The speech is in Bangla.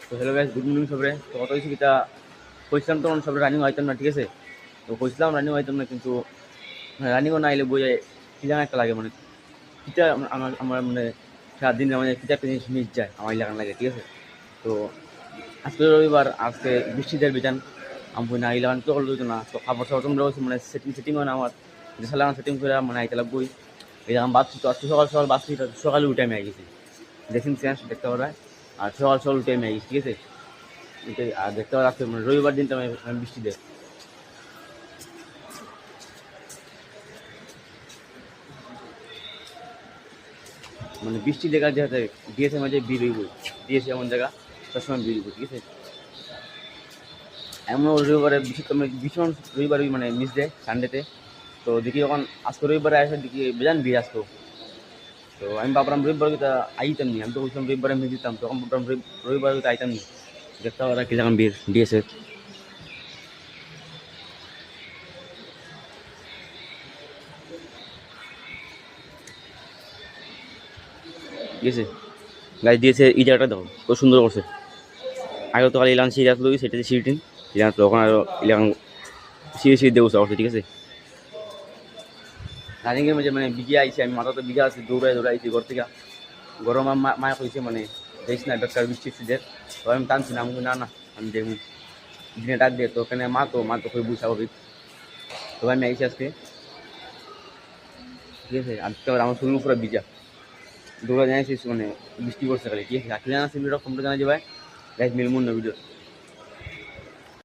তো হ্যালো গাইস, গুড মর্নিং সবরে। তো কত কিছু কিতা কইছিলাম তখন সবরে রানিং হইতাম না, ঠিক আছে? তো কইছিলাম রানিং হইতাম না, কিন্তু রানিংও না আইলে বইয়ে কি জানা একটা লাগে, মানে কিতা আমার আমার মানে সারাদিন মানে কিতা একটা জিনিস মিস যায় আমার লাগান লাগে, ঠিক আছে? তো আজকে রবিবার, আজকে বৃষ্টিদের বিধান আমি না আইলে তো হলো না। তো খাবার সাবার তোমরা মানে সেটিং হয় না আমার, যে সালাম সেটিং করে মানে আইতে লাগবই। এই যে আমি বাঁচছি, তো আজকে সকাল সকাল বাঁচছি, সকালে উঠে আমি আই গেছি, দেখুন চেঞ্জ দেখতে পারা। আর সকাল সকাল উঠে আমি আই গেছি, ঠিক আছে? এটাই। আর দেখতে পাওয়া যাচ্ছে মানে রবিবার দিনটা আমি বৃষ্টি দেয়, মানে বৃষ্টি দেখার যে দিয়েছে মাঝে বীর হইব, দিয়েছে এমন জায়গা সবসময় বীর হইব, ঠিক আছে? এমন রবিবারে ভীষণ রবিবার মানে মিস দেয় সানডেতে। তো দেখি যখন আজকে রবিবারে আসে দেখি বেজান বীর আসতো। তো আমি ভাবলাম রবিবার তো আইতাম নি, আমি তো বলছিলাম রবিবারে মিস দিতাম, তখন ভাবলাম রবিবার তো আইতাম নি। দেখতে পাওয়া কি জায়গা বীর দিয়েছে, ঠিক আছে? গাছ দিয়েছে এই জায়গাটা দেখো কত সুন্দর করছে। আগে তো খালি ইলান সিঁড়ি আসলো, সেটাতে সিঁড়ি ইলান আসলো, ওখানে আরো ইলান সিঁড়ি সিঁড়ি দিয়ে উঠা করছে, ঠিক আছে? রানিংয়ের মাঝে মানে বিঘে আইছে, আমি মাথা তো বিঘা আছে, দৌড়াইছি ঘর থেকে। গরম মায়া কইছে মানে দেখিস না বেকার বৃষ্টি সিদের। তো আমি টানছি না, আমি বলি, না না আমি দেখবো দিনে ডাক দিয়ে। তো ওখানে মা তো খুবই স্বাভাবিক। তো আমি আইছি আজকে, ঠিক আছে? আজকে আবার আমার শরীর পুরো ভিজা, দৌড়া জানাইছিস মানে বৃষ্টি পড়ছে খালি, ঠিক আছে? রাখলে না ভিডিওটা কমটা জানা যাবে, গাইজ মিলমুন না ভিডিও।